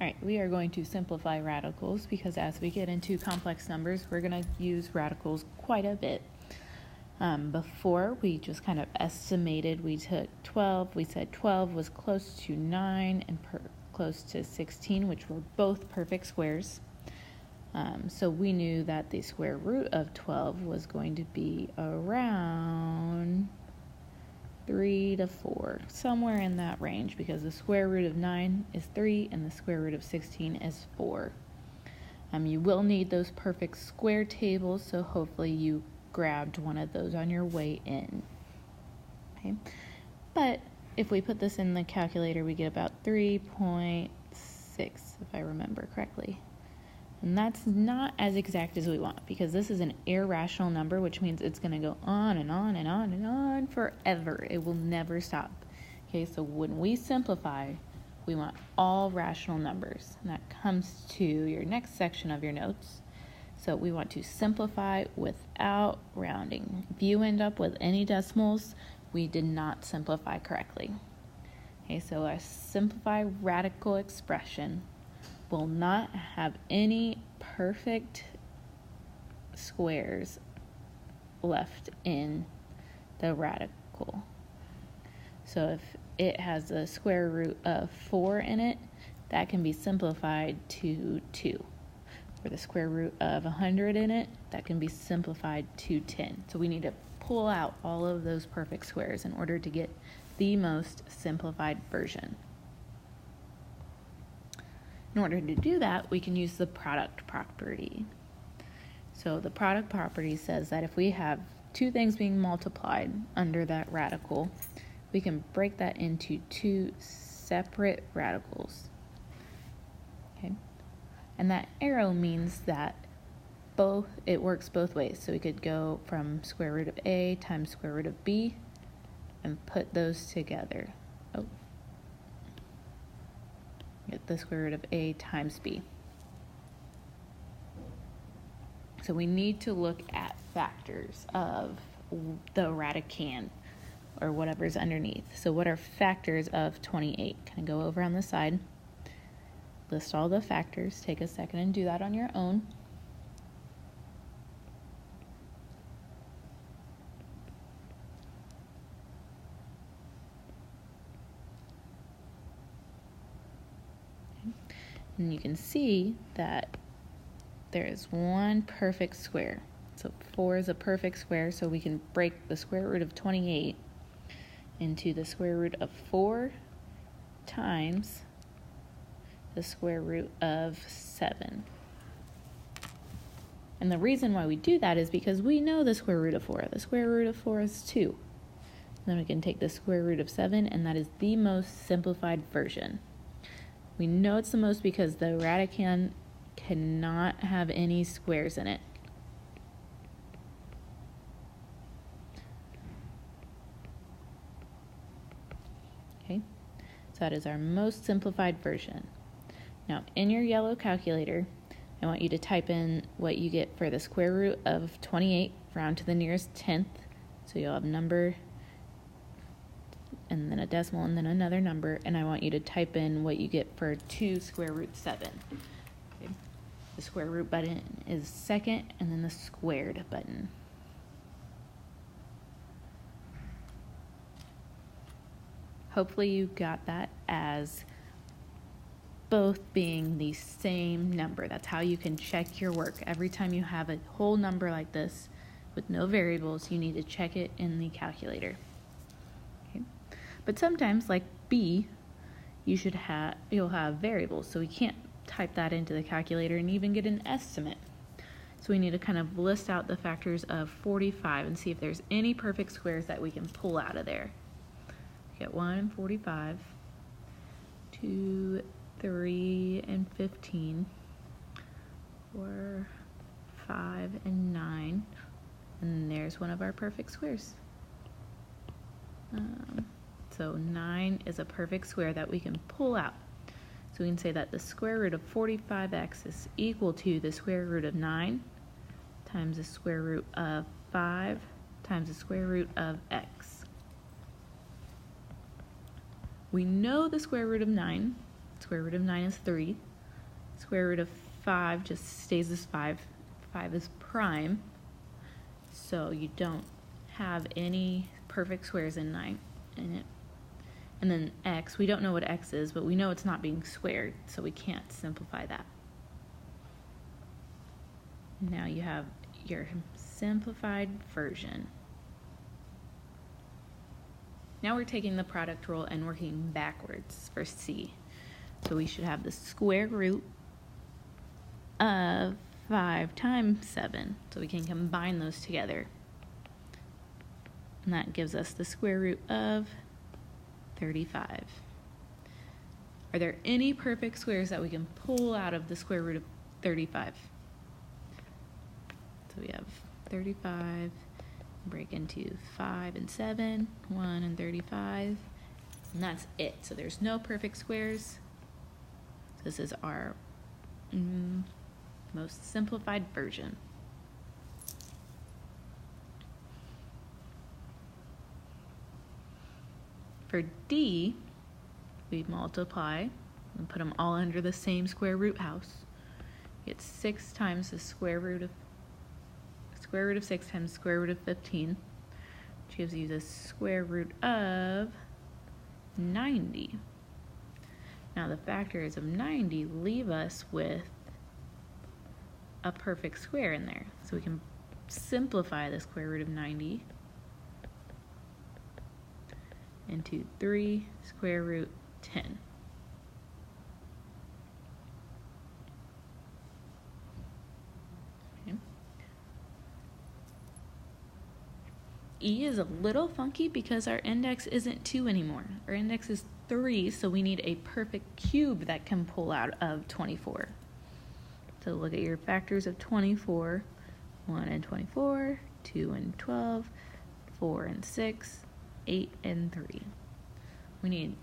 All right, we are going to simplify radicals because as we get into complex numbers, we're going to use radicals quite a bit. Before, we just kind of estimated. We took 12. We said 12 was close to 9 and close to 16, which were both perfect squares. So we knew that the square root of 12 was going to be around 3 to 4, somewhere in that range, because the square root of 9 is 3 and the square root of 16 is 4. You will need those perfect square tables, so hopefully you grabbed one of those on your way in. Okay, but if we put this in the calculator, we get about 3.6, if I remember correctly. And that's not as exact as we want, because this is an irrational number, which means it's going to go on and on and on and on forever. It will never stop. Okay, so when we simplify, we want all rational numbers. And that comes to your next section of your notes. So we want to simplify without rounding. If you end up with any decimals, we did not simplify correctly. Okay, so a simplified radical expression will not have any perfect squares left in the radical. So if it has a square root of 4 in it, that can be simplified to 2. Or the square root of 100 in it, that can be simplified to 10. So we need to pull out all of those perfect squares in order to get the most simplified version. In order to do that, we can use the product property. So the product property says that if we have two things being multiplied under that radical, we can break that into two separate radicals. Okay, and that arrow means that it works both ways. So we could go from square root of a times square root of b and put those together. Get the square root of a times b. So we need to look at factors of the radicand, or whatever's underneath. So what are factors of 28? Kind of go over on the side, list all the factors. Take a second and do that on your own. And you can see that there is one perfect square. So 4 is a perfect square, so we can break the square root of 28 into the square root of 4 times the square root of 7. And the reason why we do that is because we know the square root of 4. The square root of 4 is 2. Then we can take the square root of 7, and that is the most simplified version. We know it's the most because the radicand cannot have any squares in it. Okay, so that is our most simplified version. Now, in your yellow calculator, I want you to type in what you get for the square root of 28, round to the nearest tenth. So you'll have number, and then a decimal, and then another number, and I want you to type in what you get for 2 square root 7. Okay. The square root button is second, and then the squared button. Hopefully you got that as both being the same number. That's how you can check your work. Every time you have a whole number like this with no variables, you need to check it in the calculator. But sometimes, like B, you'll have variables, so we can't type that into the calculator and even get an estimate. So we need to kind of list out the factors of 45 and see if there's any perfect squares that we can pull out of there. We get 1 and 45, 2, 3, and 15, 4, 5, and 9, and there's one of our perfect squares. So 9 is a perfect square that we can pull out. So we can say that the square root of 45x is equal to the square root of 9 times the square root of 5 times the square root of x. We know the square root of 9. Square root of 9 is 3. square root of 5 just stays as 5. 5 is prime, so you don't have any perfect squares in it. And then x, we don't know what x is, but we know it's not being squared, so we can't simplify that. Now you have your simplified version. Now we're taking the product rule and working backwards for c. So we should have the square root of 5 times 7. So we can combine those together. And that gives us the square root of 35. Are there any perfect squares that we can pull out of the square root of 35? So we have 35, break into 5 and 7, 1 and 35, and that's it. So there's no perfect squares. This is our most simplified version. For D, we multiply and put them all under the same square root house. You get 6 times the square root of 6 times square root of 15, which gives you the square root of 90. Now the factors of 90 leave us with a perfect square in there. So we can simplify the square root of 90 into 3 square root 10. Okay. E is a little funky because our index isn't 2 anymore. Our index is 3, so we need a perfect cube that can pull out of 24. So look at your factors of 24, 1 and 24, 2 and 12, 4 and 6, 8 and 3. We need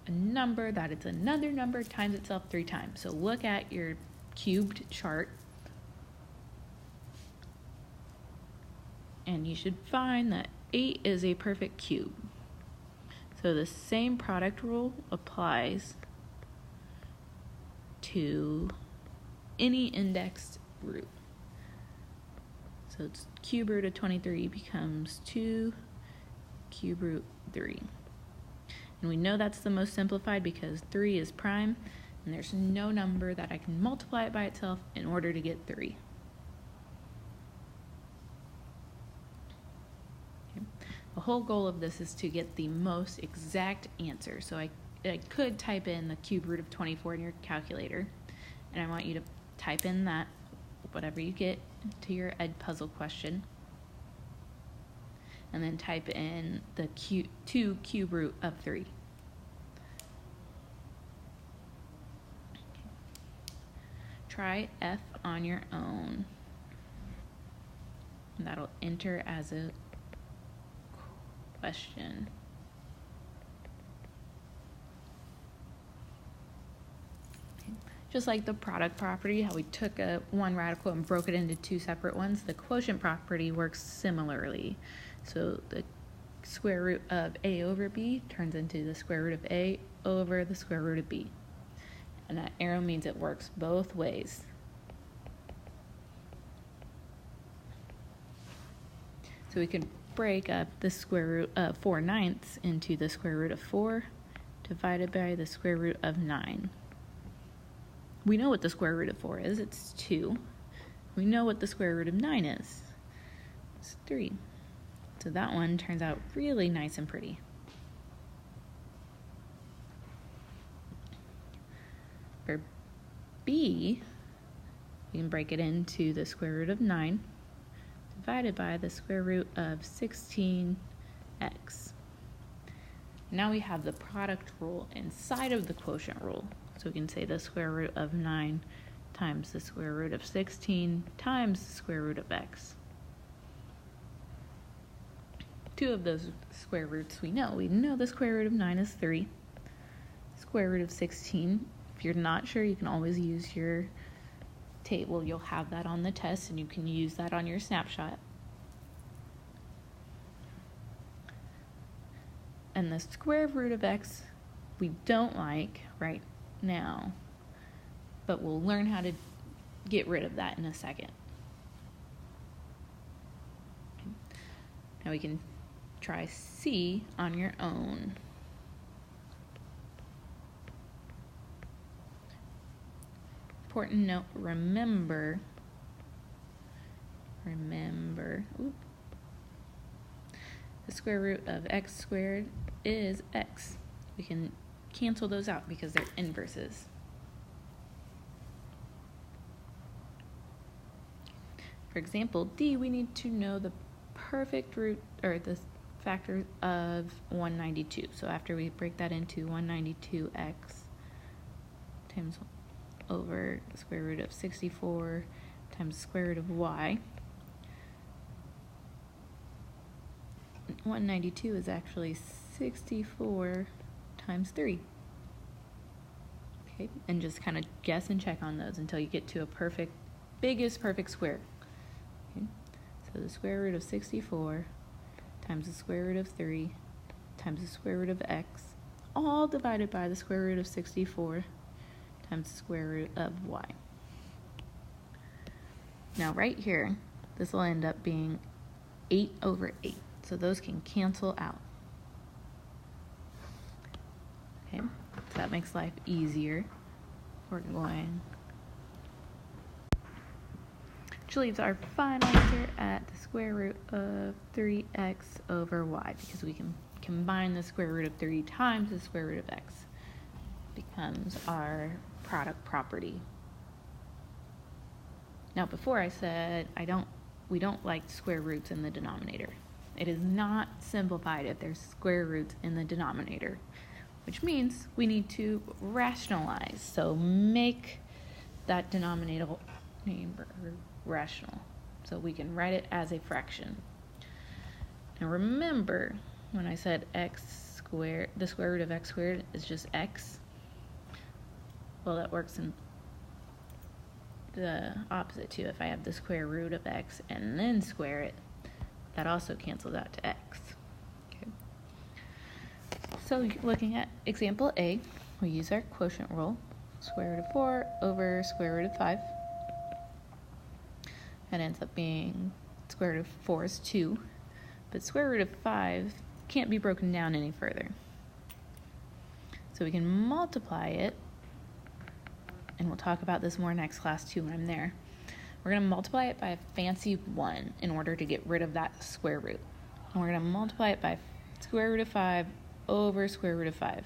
a number that it's another number times itself 3 times. So look at your cubed chart, and you should find that 8 is a perfect cube. So the same product rule applies to any indexed root. So it's cube root of 23 becomes 2 cube root 3. And we know that's the most simplified because 3 is prime, and there's no number that I can multiply it by itself in order to get 3. Okay. The whole goal of this is to get the most exact answer. So I could type in the cube root of 24 in your calculator, and I want you to type in that, whatever you get to your Edpuzzle question, and then type in the 2 cube root of 3. Try F on your own. And that'll enter as a question. Just like the product property, how we took one radical and broke it into 2 separate ones, the quotient property works similarly. So the square root of a over b turns into the square root of a over the square root of b. And that arrow means it works both ways. So we can break up the square root of 4/9 into the square root of 4 divided by the square root of 9. We know what the square root of 4 is, it's 2. We know what the square root of 9 is, it's 3. So that one turns out really nice and pretty. For b, we can break it into the square root of 9 divided by the square root of 16x. Now we have the product rule inside of the quotient rule. So we can say the square root of 9 times the square root of 16 times the square root of x. 2 of those square roots we know. We know the square root of 9 is 3. Square root of 16, if you're not sure, you can always use your table. You'll have that on the test, and you can use that on your snapshot. And the square root of x we don't like right now but we'll learn how to get rid of that in a second. Now we can try C on your own. Important note, remember, the square root of x squared is x. We can cancel those out because they're inverses. For example, D, we need to know the perfect root, or the factor of 192. So after we break that into 192x times over the square root of 64 times the square root of y, 192 is actually 64 times 3. Okay, and just kind of guess and check on those until you get to a biggest perfect square. Okay, so the square root of 64 times the square root of 3 times the square root of x, all divided by the square root of 64 times the square root of y. Now right here, this will end up being 8 over 8. So those can cancel out. Okay, so that makes life easier. We're going, which leaves our final answer at the square root of 3x over y, because we can combine the square root of 3 times the square root of x. Becomes our product property. Now before I said we don't like square roots in the denominator. It is not simplified if there's square roots in the denominator, which means we need to rationalize. So make that denominator rational. So we can write it as a fraction. Now remember when I said x squared, the square root of x squared is just x. Well, that works in the opposite too. If I have the square root of x and then square it, that also cancels out to x. Okay. So looking at example A, we use our quotient rule. Square root of 4 over square root of 5. That ends up being square root of 4 is 2, but square root of 5 can't be broken down any further. So we can multiply it, and we'll talk about this more next class too when I'm there. We're going to multiply it by a fancy 1 in order to get rid of that square root. And we're going to multiply it by square root of 5 over square root of 5.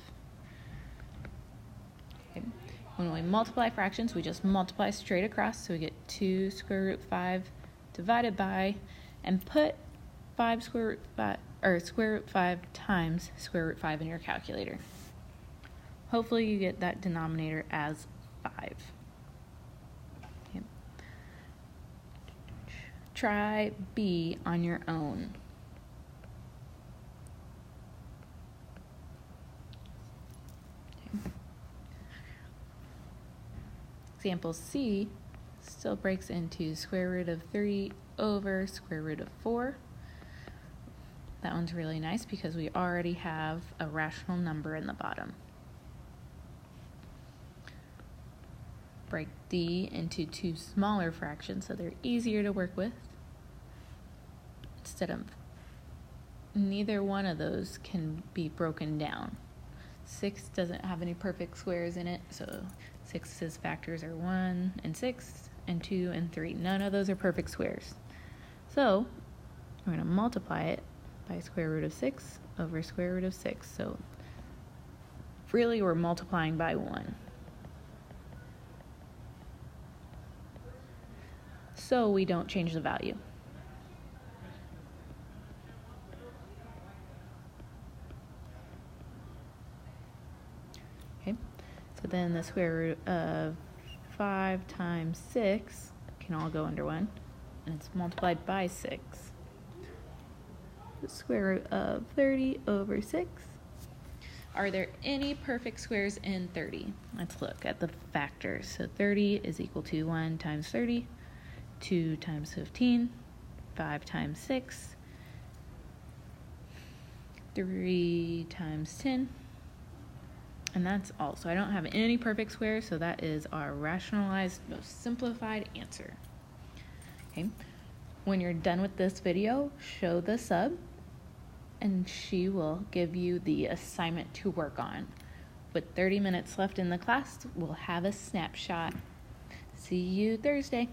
Okay. When we multiply fractions, we just multiply straight across, so we get 2 square root 5 divided by, and put 5 square root 5, or square root 5 times square root 5 in your calculator. Hopefully you get that denominator as 5. Okay. Try B on your own. Okay. Example C still breaks into square root of 3 over square root of 4. That one's really nice because we already have a rational number in the bottom. Break D into 2 smaller fractions so they're easier to work with. Instead of, neither one of those can be broken down. 6 doesn't have any perfect squares in it, so 6's factors are 1 and 6 and 2 and 3. None of those are perfect squares. So we're going to multiply it by square root of 6 over square root of 6. So really we're multiplying by 1. So we don't change the value. Okay, so then the square root of 5 times 6 can all go under 1, and it's multiplied by 6. The square root of 30 over 6. Are there any perfect squares in 30? Let's look at the factors. So 30 is equal to 1 times 30, 2 times 15, 5 times 6, 3 times 10, And that's all. So I don't have any perfect squares, so that is our rationalized, most simplified answer. Okay. When you're done with this video, show the sub, and she will give you the assignment to work on. With 30 minutes left in the class, we'll have a snapshot. See you Thursday.